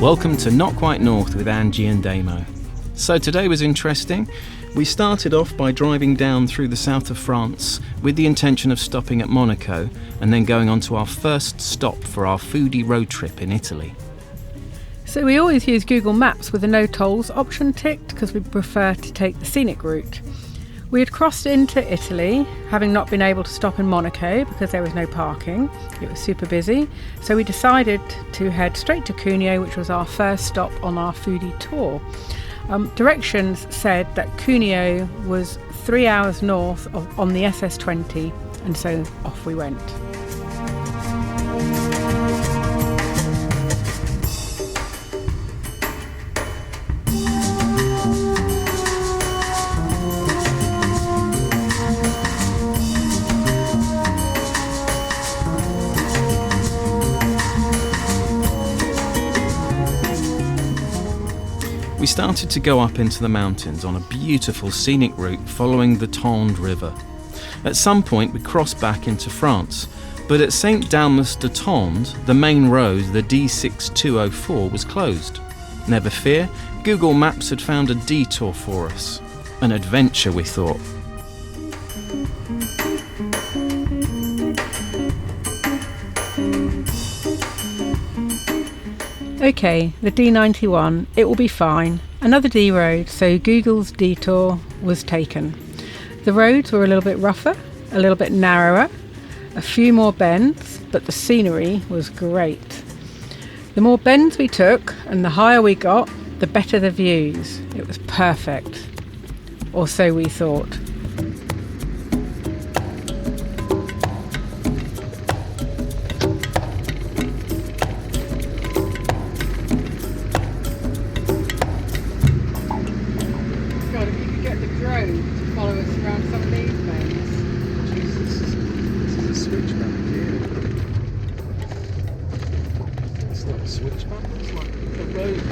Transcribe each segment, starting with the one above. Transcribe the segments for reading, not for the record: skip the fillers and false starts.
Welcome to Not Quite North with Angie and Damo. So today was interesting. We started off by driving down through the south of France with the intention of stopping at Monaco and then going on to our first stop for our foodie road trip in Italy. So we always use Google Maps with the no tolls option ticked because we prefer to take the scenic route. We had crossed into Italy, having not been able to stop in Monaco because there was no parking. It was super busy, so we decided to head straight to Cuneo, which was our first stop on our foodie tour. Directions said that Cuneo was 3 hours north on the SS20, and so off we went. We started to go up into the mountains on a beautiful scenic route following the Tendre River. At some point we crossed back into France, but at Saint-Dalmas-de-Tende, the main road, the D6204, was closed. Never fear, Google Maps had found a detour for us. An adventure, we thought. Okay, the D91, it will be fine. Another D road, so Google's detour was taken. The roads were a little bit rougher, a little bit narrower, a few more bends, but the scenery was great. The more bends we took and the higher we got, the better the views. It was perfect. Or so we thought.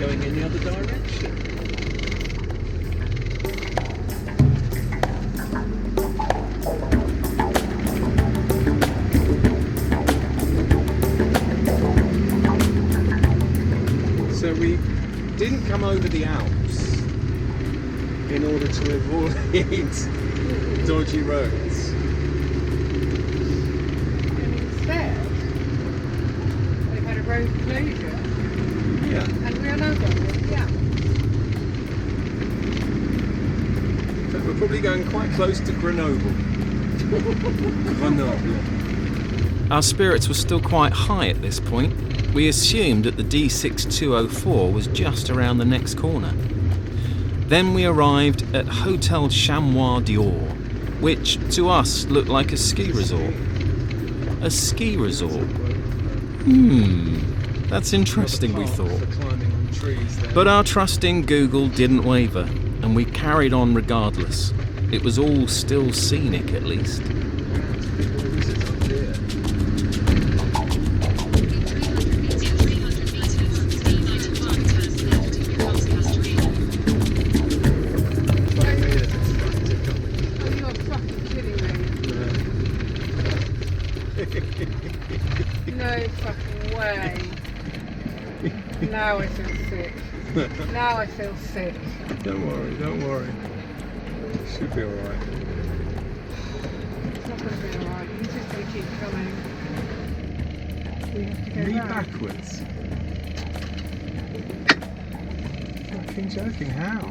Going in the other direction. So we didn't come over the Alps in order to avoid dodgy roads. And instead, we've had a road closure. Yeah. And we are now going with the Alps. So we're probably going quite close to Grenoble. Grenoble. Our spirits were still quite high at this point. We assumed that the D6204 was just around the next corner. Then we arrived at Hotel Chamois d'Or, which to us looked like a ski resort. A ski resort? That's interesting, we thought. But our trust in Google didn't waver, and we carried on regardless. It was all still scenic, at least. No fucking way. Now I feel sick. Now I feel sick. Don't worry. It should be alright. It's not going to be alright. He's just going to keep coming. We have to go backwards. Fucking joking, how?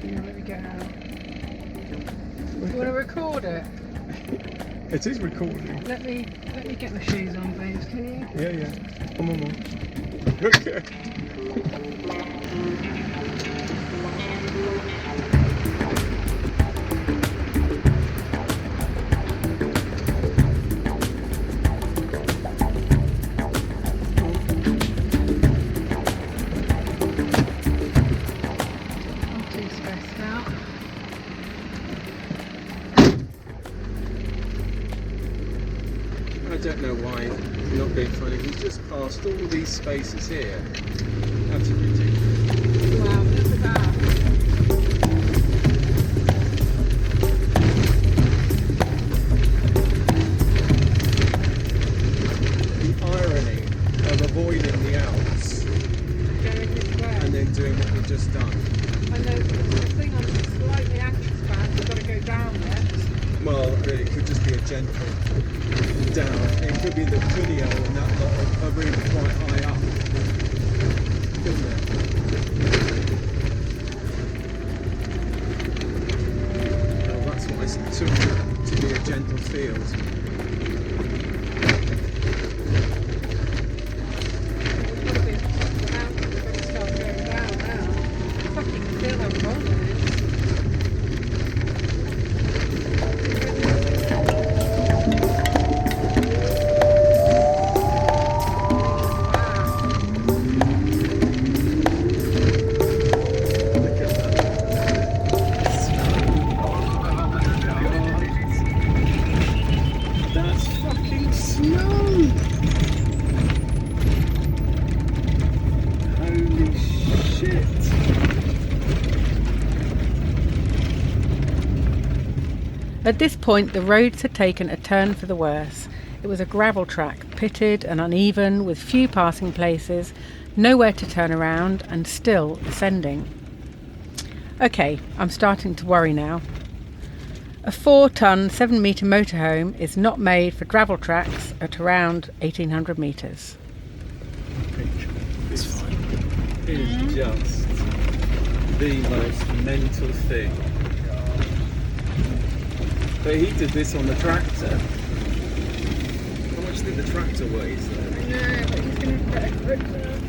Yeah, let me get out. You want to record it? It is recording. Let me get my shoes on, babes, can you? Yeah. Come on. Okay. I'm too stressed out. I don't know why, not being funny, he's just passed all these spaces here. That's ridiculous. Wow, look at that. The irony of avoiding the Alps. Going doing what we've just done. I know, but the thing I'm slightly anxious about is I've got to go down yet. Well, it could just be a gentle down. It could be the Cuneo and that lot are really quite high up. Couldn't it? Well, that's what I took to be a gentle field. At this point, the roads had taken a turn for the worse. It was a gravel track, pitted and uneven, with few passing places, nowhere to turn around, and still ascending. Okay, I'm starting to worry now. A 4-ton, 7-metre motorhome is not made for gravel tracks at around 1,800 metres. It's fine. It is just the most mental thing. But he did this on the tractor. How much do you think the tractor weighs though? I know, but he's going to get a grip for us.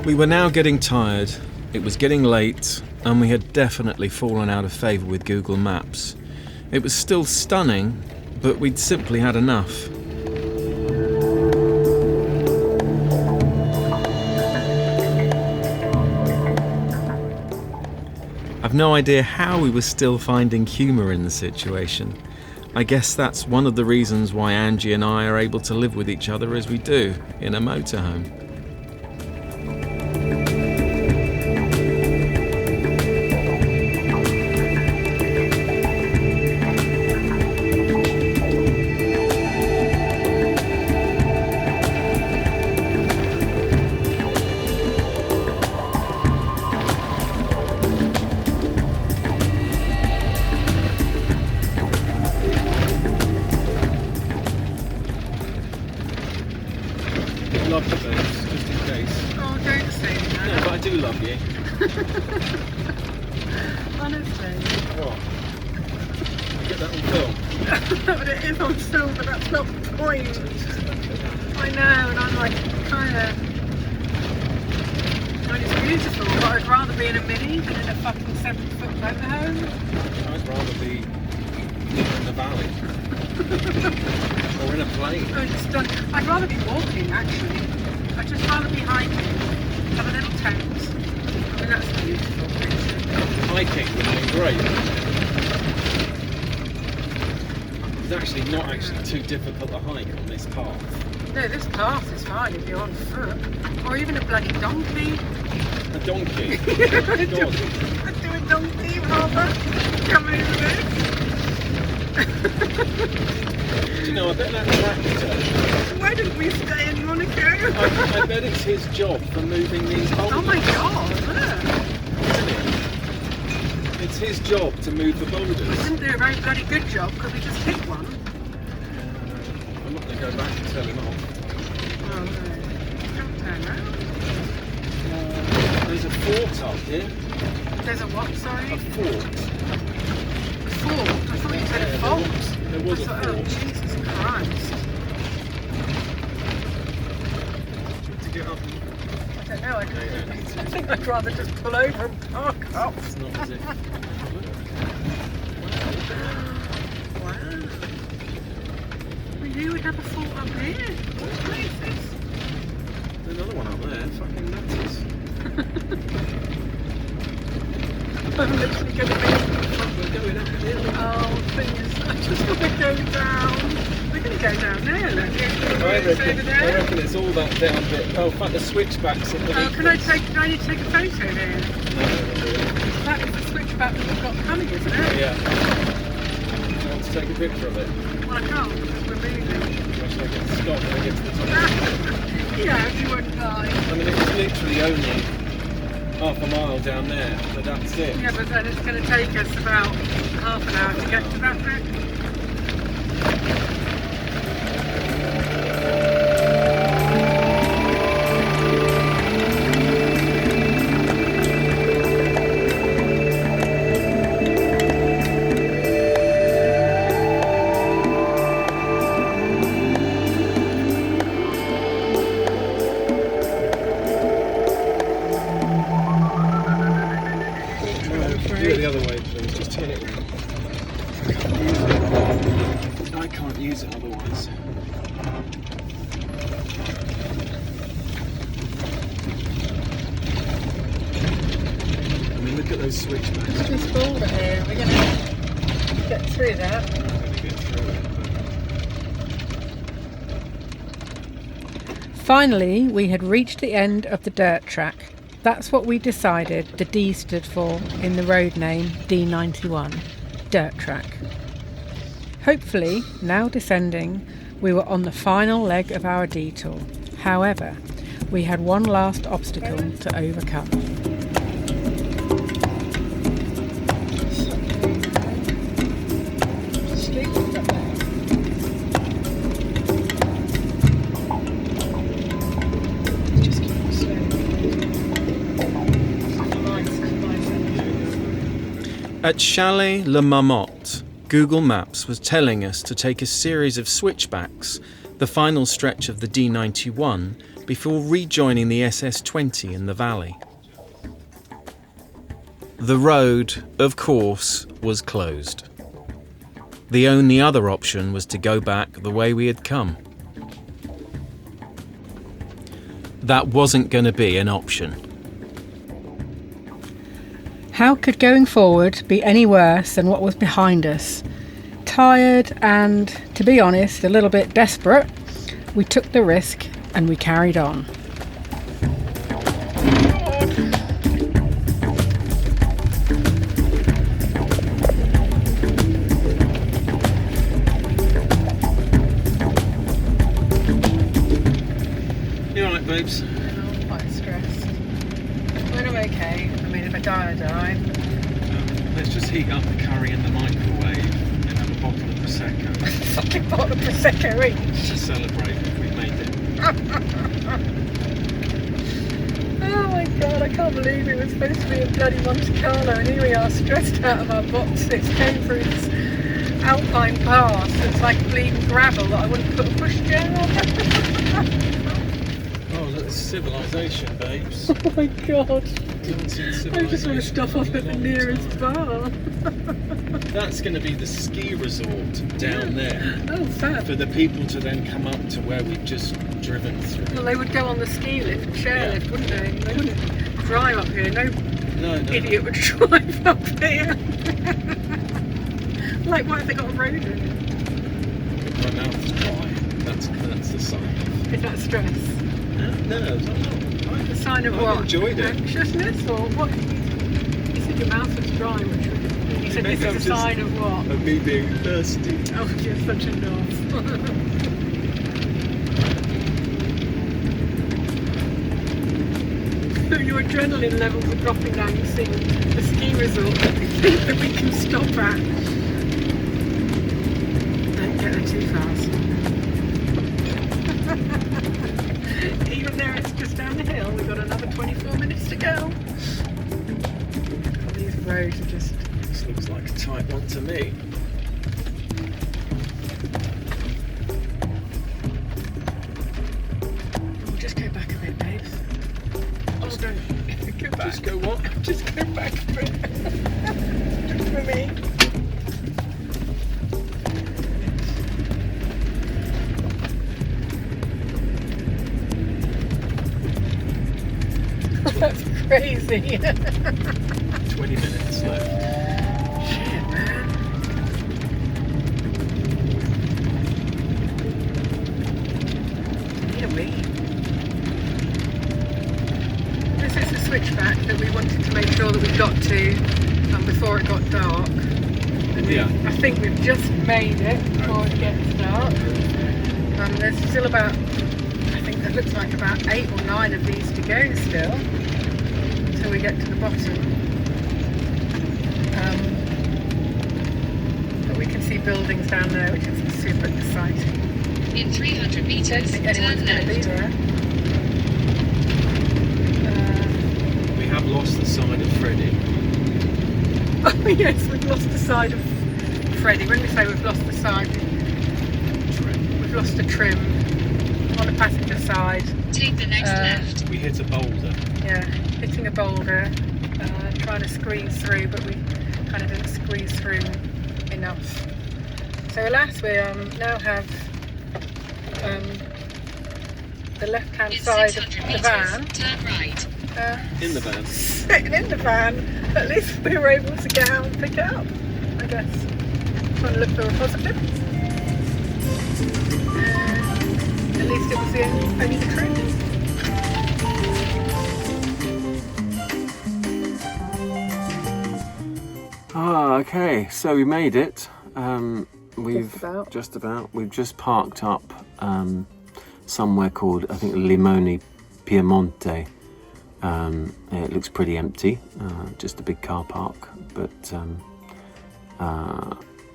We were now getting tired. It was getting late, and we had definitely fallen out of favour with Google Maps. It was still stunning, but we'd simply had enough. I've no idea how we were still finding humour in the situation. I guess that's one of the reasons why Angie and I are able to live with each other as we do in a motorhome. Love the boots, just in case. Oh, don't say that. No, but I do love you. Honestly. What? You get that on film? But it is on film, but that's not the point. I know, and I'm like, kind of... I mean, it's beautiful, but I'd rather be in a Mini than in a fucking 7-foot motorhome. I'd rather be in the valley. Or in a plane. Oh, it's done. I'd rather be walking, actually. I'd just rather be hiking, have a little tent. I mean, that's a beautiful picture. Hiking would be great. It's actually not actually too difficult to hike on this path. No, this path is fine if you're on foot. Or even a bloody donkey. A donkey? I'd do a donkey rather. Come over this. Do you know, I bet that tractor... Why didn't we stay in Monaco? I bet it's his job for moving these boulders. Oh my god, look. Isn't it? It's his job to move the boulders. We didn't do a very bloody good job because we just hit one. I'm not going to go back and tell him off. Oh no. Don't turn around. There's a fort up here. There's a what, sorry? A fort. Fort? I thought you said a fault. There was a Oh, fort. Jesus Christ. To get up. I don't know, I think I'd rather just pull over and park up. It's not as if... Wow. We knew we'd have a fort up here. What places? There's another one up there, fucking nutters. I'm literally going to be... We're going uphill. Oh, thing is, I just want to go down. The going to go down there, look. I reckon it's all that down bit. Oh, in fact, the switchbacks in the can I need to take a photo here? That is the switchback that we've got coming, isn't it? Yeah. You want to take a picture of it? Well, I can't because we're moving. Should I get to stop when I get to the top? Yeah, if you wouldn't mind. I mean, it's literally only half a mile down there, but that's it. Yeah, but then it's going to take us about half an hour to get to that bit. Do it the other way, please. Just turn it around. I can't use it otherwise. I mean, look at those switchbacks. Just boulder here. We're going to get through that. I'm going to get through it. Finally, we had reached the end of the dirt track. That's what we decided the D stood for in the road name D91, dirt track. Hopefully, now descending, we were on the final leg of our detour. However, we had one last obstacle to overcome. At Chalet Le Marmot, Google Maps was telling us to take a series of switchbacks, the final stretch of the D91, before rejoining the SS20 in the valley. The road, of course, was closed. The only other option was to go back the way we had come. That wasn't going to be an option. How could going forward be any worse than what was behind us? Tired and, to be honest, a little bit desperate, we took the risk and we carried on. You alright, babes? I'm quite stressed. But I'm okay. I mean, if I die, I die. Let's just heat up the curry in the microwave and have a bottle of Prosecco Fucking bottle of Prosecco each. to celebrate that we've made it. Oh my god, I can't believe it was supposed to be in bloody Monte Carlo and here we are stressed out of our boxes, came through this Alpine pass. It's like bleeding gravel that I wouldn't put a pushchair on. Oh, look, it's civilization, babes. Oh my god. I I just want to stop off at the nearest bar. That's going to be the ski resort down there Oh, fab. for the people to then come up to where we've just driven through. Well, they would go on the ski lift, chairlift, wouldn't they? They wouldn't drive up here. No No. idiot would drive up here. Like, why have they got a road in? My mouth is dry. That's the sign. Is that stress? No, it's not. A sign of I've what? enjoyed it. Anxiousness or what? You said your mouth was dry, which you said Maybe this I'm is a just- sign of what? Of me being thirsty. Oh, you're such a knob. So your adrenaline levels are dropping now. You see the ski resort that we can stop at. Don't get there too fast. Even there, it's just down the hill. We've got another 24 minutes to go. These roads are just... This looks like a tight one to me. We'll just go back a bit, babes. Oh, don't go back. Just go what? Just go back a bit. Just for me. That's crazy. 20 minutes left. Shit, man. leave. This is the switchback that we wanted to make sure that we got to before it got dark. And I think we've just made it before it gets dark. There's still about, I think it looks like about 8 or 9 of these to go still, until we get to the bottom. But we can see buildings down there, which is super exciting. In 300 metres, turn left. We have lost the side of Freddie. Oh yes, we've lost the side of Freddie. When we say we've lost the side, we've lost a trim on the passenger side. Take the next left. We hit a boulder. Yeah, hitting a boulder, trying to squeeze through, but we kind of didn't squeeze through enough. So alas, we now have the left-hand side of the van. Turn right. In the van. Sitting in the van. At least we were able to get out and pick it up, I guess. Trying to look for a positive. At least it was only the truth. Okay, so we made it. We've Just about. We've just parked up somewhere called, I think, Limone Piemonte. It looks pretty empty, just a big car park, but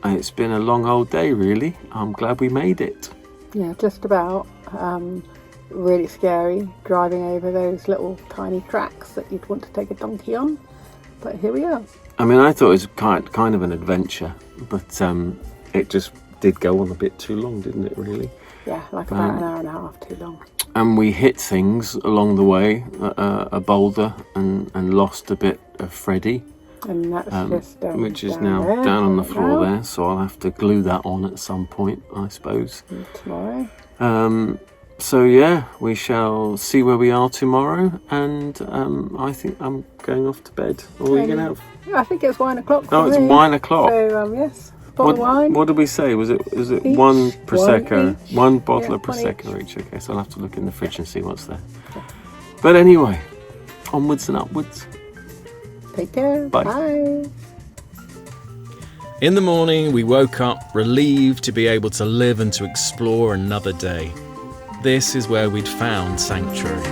it's been a long old day really. I'm glad we made it. Yeah, just about. Really scary driving over those little tiny tracks that you'd want to take a donkey on, but here we are. I mean, I thought it was kind of an adventure, but it just did go on a bit too long, didn't it, really? Yeah, like about an hour and a half too long. And we hit things along the way, a boulder, and lost a bit of Freddie. And that's just which is down now there, down on the right floor now. there, so I'll have to glue that on at some point, I suppose. And tomorrow. So yeah, we shall see where we are tomorrow, and I think I'm going off to bed. Or are you going to have? I think it's wine o'clock. Oh, it's wine o'clock. So yes, bottle of wine. What did we say? Was it Each, one prosecco, one each. one bottle Yeah, of one prosecco each? Okay, so I'll have to look in the fridge and see what's there. But anyway, onwards and upwards. Take care. Bye. Bye. In the morning, we woke up relieved to be able to live and to explore another day. This is where we'd found sanctuary.